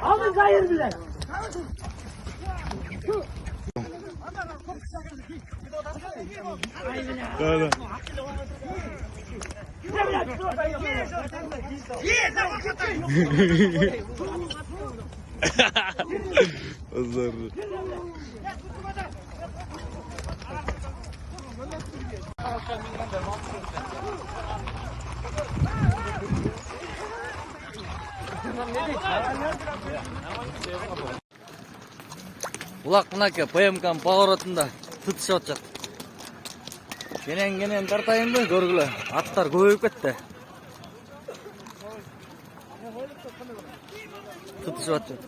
Alın kayır bile. Öyle. Azarlı. Улак мынаке ПМК поворотунда тытышып атышат. Кенен тартайынбы көргүлө. Аттар көбөйүп кетти. Тытышып атышат.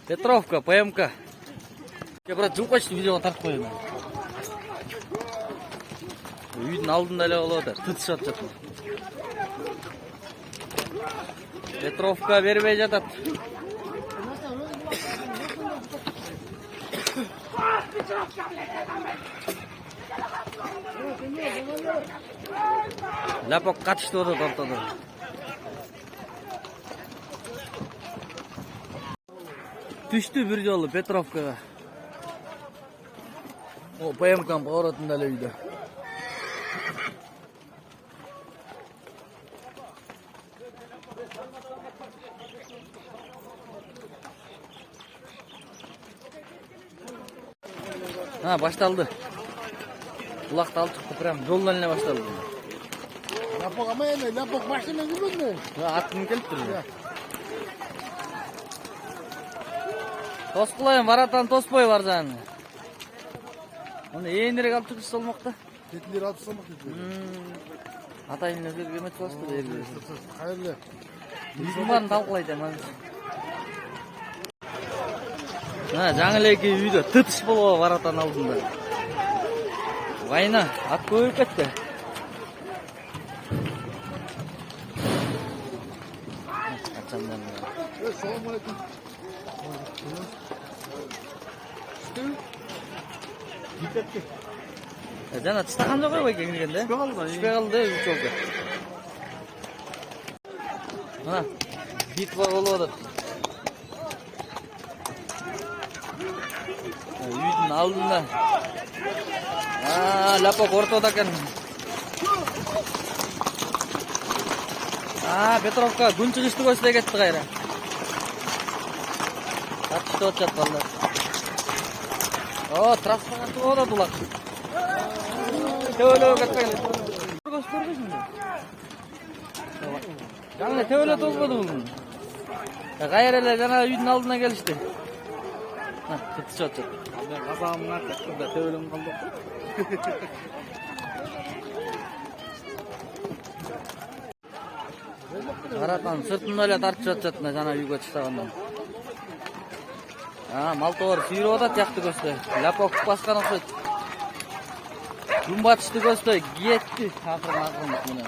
Петровка, ПМК. Я брат жук почти видеоға тартып коюм. Үйдүн алдында эле болуп атат, тытышып атышат. Петровка бербей жатат. Лапок катышты болот ортодо. Түштү бир жолу Петровкага. О, ПМК поворотунда эле үйдө. Башталды. Булакты алып чыкты, прям жолдон эле башталды. Лапок амайны, лапок машина жүргөндү. Атын келип турду. Тоскулайын, баратан тоспой бар жаны. Оны ээнирээк алып чыгыш болмок да. Кетилер алып салмак кетти. Атайын эле эме чыгышты да эле. Кайырлы. Барын талкылайт эми. Жаңы эки үйдө тытыш болобу баратан алдында. Вайна, ат көбөйүп кетти. Качандан. Салам алейкум. Жана тыстаган жок экен киргенде. Түшпөй калды, үч жолго. Мына битва болуп атат. Үйдүн алдында. Лапок ортодо экен. Петровка күн чыгышты көздөй кетти кайра. Тартышып атышат балдар. Трассага чыгып атат улак. Төбөлөгө кетпейли. Көргөзбөйсүңбү? Жаңы төбөлө толбоду бул. Кайра эле жана үйдүн алдына келишти. Тытышып атышат. Мен казагымын артында төбөлөм калды. Баратан сыртында эле тартышып атышат жана үйгө чыктагандан. Мал товар сүйрөп атат жакты көздөй. Лапок баскан окшойт. Күн батышты көздөй кетти акырын менен.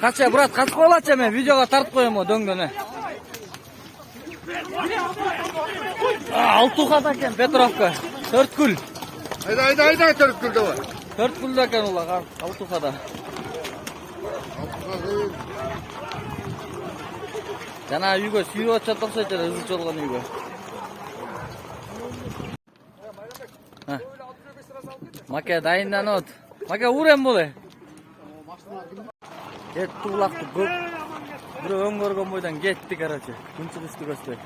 Кача, брат, качып калачы мен видеого тартып коем дөңгөнө. Алтухада экен Петровка. Төрткүл. Айда, Төрткүлдө бар. Төрткүлдө экен улар Алтухада. Жана үйгө сүйүп атышат окшойт эле ызы чолгон үйгө. Маке дайынданып. Маке урем боле. Кетти улакты көп. Бирөө өңгөргөн бойдон кетти, короче. Күн чыгышты көздөй.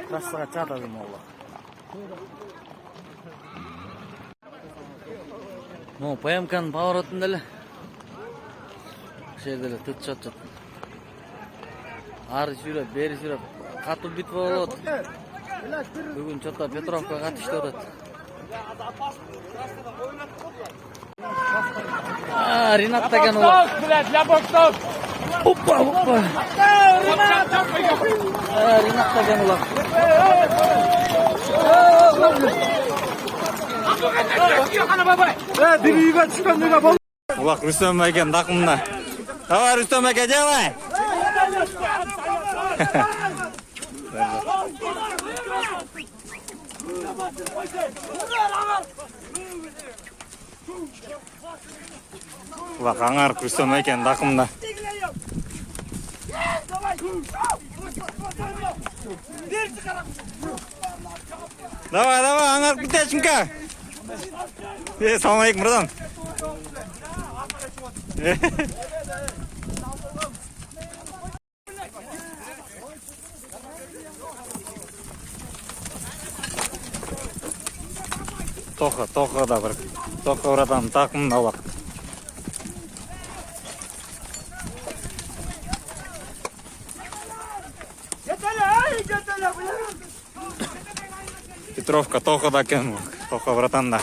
Трассага чатады молла. ПМКнын поворотунда эле. Жерде эле тытышып атышат. Ары сүйрөп, бери сүйрөп, катуу битва болот. Бүгүн чота Петровка катышты атат. Ринат деген улак. Опа. Ринат деген улак. Bir үйге çıkan үйге бол. Улак Рустам экен такымына. Давай, Рустам эке, делай! Улак аңар Рустам экен такымына. Давай, давай, аңар Петяченко! Салам алейкум, братан. Тоха да бір. Тоха братан, такымын алақ. Петровка, Тоха да кен. Тоха братан да.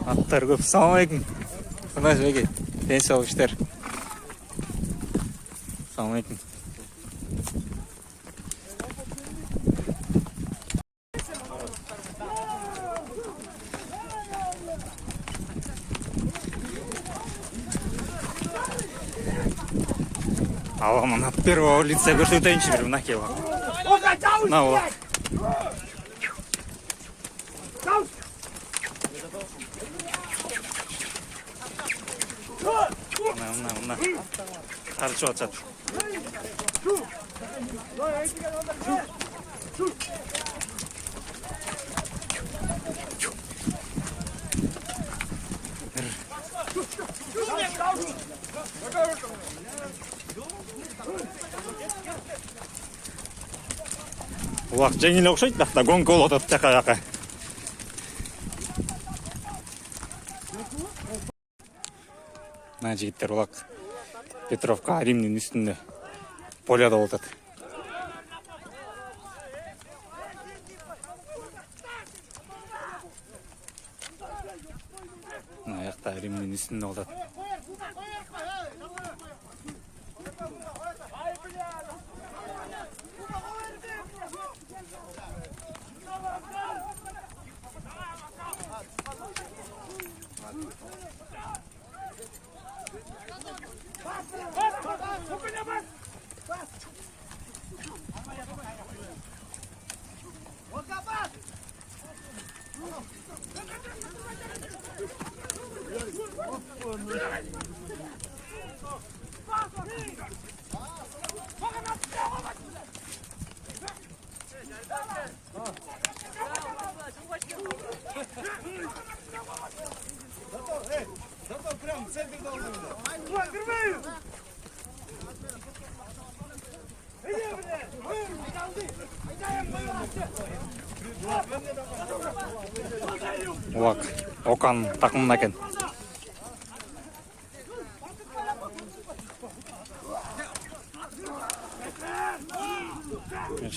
Аттар көп. Салам алейкум. Қандай жеге? Денсаулық іштер. Салам алейкум. Ал мына первого лица көрсетейінші бір мына кева. На ол. Мына. Қарчы отсат. Улақ жеңіл оқшайды, да гонка ол отады тәқа-яқа. Мына жігіттер улақ Петровка Римнің үстінде поляда отады. Мына яқта Римнің үстінде отады. Улақ Окан такымына екен.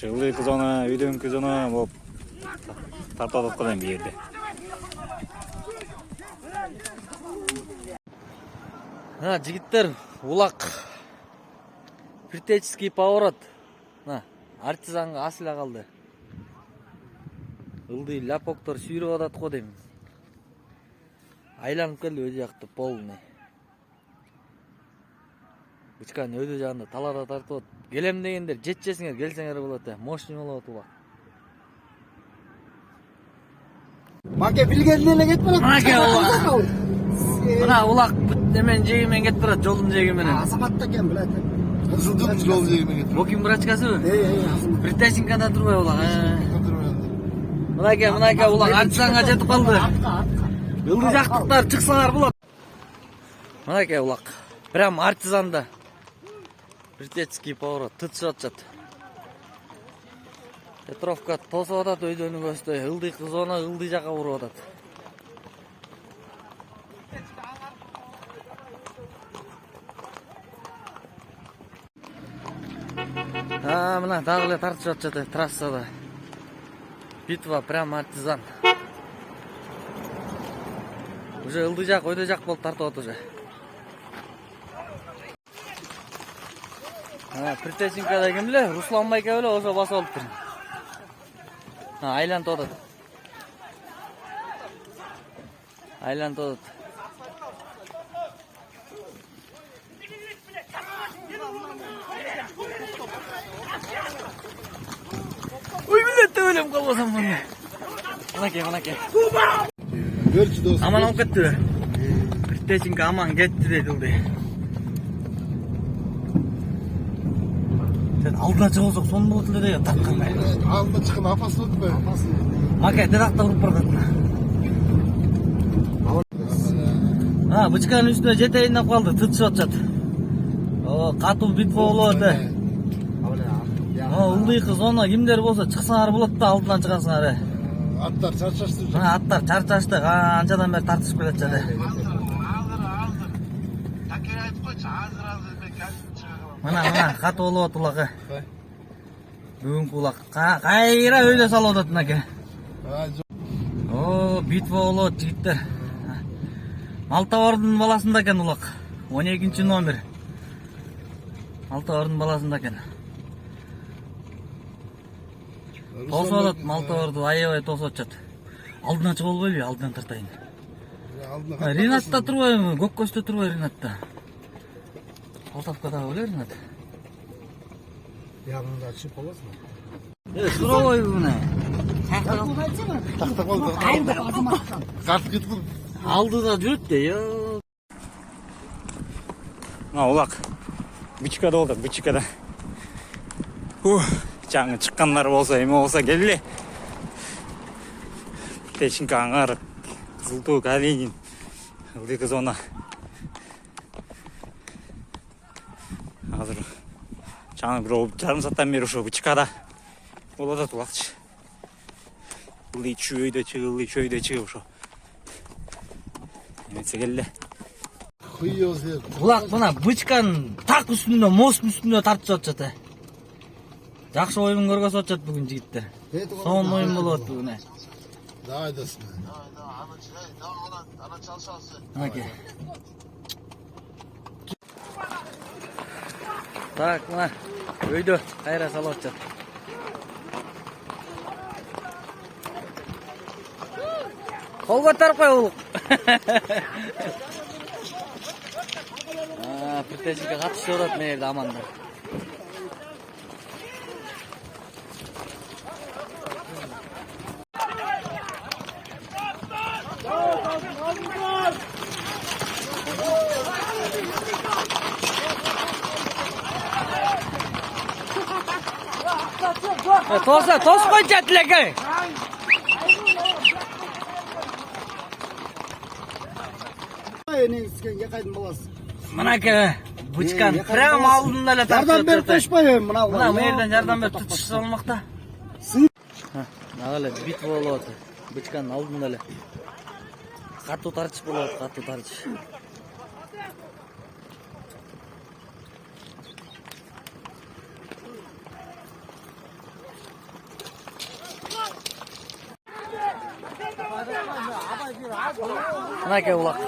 Ылдый кызона, үйдөн кызона болып тартадық қылайын бір жерде. Жігіттер, Улақ Притеческий поворот. Артизанға асыла қалды. Ылдый ляпоктор сүйріп адат қо деймін. Айланып келді өз жақты полный. Бычкан өз жағында талада тартып от. Келем дегендер жетчесіңер, келсеңер болады. Мощный болады Улақ. Маке білгеннен еле кетіп барады. Маке Улақ. Мына Улақ бүттемен жегімен кетіп барады, жолдың жегіменен. Азаматта кен біледі. Kızıldım yol yegime getirdim. Бокин брачкасы мы? Азамат. Притеченкада турбай Улақ. Мынайке Улақ Артизанға жетіп қалды. Ылдый жақтықтар шықсаңар болады. Мынайке Улақ. Прям Артизанда. Притеческий поворот. Тытышып жатат. Петровка тосып атат өйдөнү көздөй. Ылдый кызона ылдый жакка уруп атат. мына дагы эле тартышып атышат трассада. Битва прям артизан. Уже ылдый жак, ойдой жак болуп тартып атат уже. Притеченкада ким биле? Руслан байке беле ошо басып алыптыр. Айлантып атат. Айлантып атат. Ой, билет өлем калбасам мына. Мынакей. Görçü dostum. Aman olуп кетти. Притеченка аман кетти дейт ылды. Sen aldına çıkılsak son mu otlu diye takkan be. Alma çıkın apası ötme. Maka dedakta vurup bırakatın. Bıçkanın üstüne jeteğinden kaldı. Tıtışıp atacak. Katıl bitme oluyordu. Ildıy kız ona kimler olsa çıksanar bulat da aldından çıkarsınlar. Atlar çarşaştı. Atlar çarçaştı. Ancadan beri tartışıp gelecekti. Mana katı olup atılakı. Bugün kulak. Kayra öyle salып atın ake. Bitva olup jigitler. Малтабардын баласында экен улак. 12 номер. Малтабардын баласында экен. Тосуп атат Малтабарды аябай тосуп атышат. Алдынан чыгып албайбы? Алдынан тартайын. Ринатта турбайбы? Көк көстө турбай Ринатта. Алтапкада беле Ринат. Yanında açıp olasın. Сурабай мына. Tak oldu. Kart gittin. Алдыда жүрөт де. Улак. Бычкада болду, бычкада. Жаңы чыккандар болсо, эме болсо келли. Течинка аңар, Кызылтуу, Калинин, ылдый кыз она. Азыр жаңы бирөө жарым сааттан бери ошо бычкада болуп атат улакчы. Ылдый чөйдө чыгып ошо. Эметсе келди. Kıyıyoruz diye. Улак мына бычканын так үстүндө, мосттун үстүндө тартышып атышат. Жакшы оюн көргөзүп атышат бүгүн жигиттер. Сонун оюн болуп атты бүгүн. Daha edesin. Окей. Так, мына өйдө кайра салып атышат. Кол көтөрүп кой улук. Притеченка катышып атат мына жерде амандар. Тос койчу тилеке. Enengizga qaydim bolasi. Мынаке бычкан прям алдында эле тартып Жардам берип коюшпайбы мына? Мына жерден жардам берип тутушса болмокта. Дагы эле битва болуп атат. Бычканын алдында эле. Катуу тартыш болуп атат, катуу тартыш. Мынаке улак.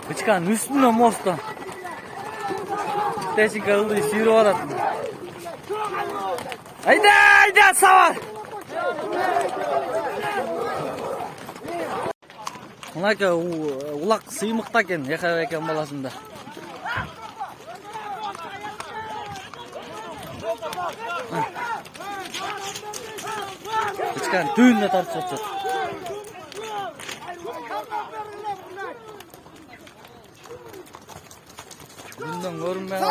Бычканын үстүнө мосттон. Притеченка ылдый сүйрөп атат. Айда, сабар. Мынаке улак сыймыкта экен, Яхабек экен баласында. Бычканын түбүнө тартып атышат. Bundan görünmeyen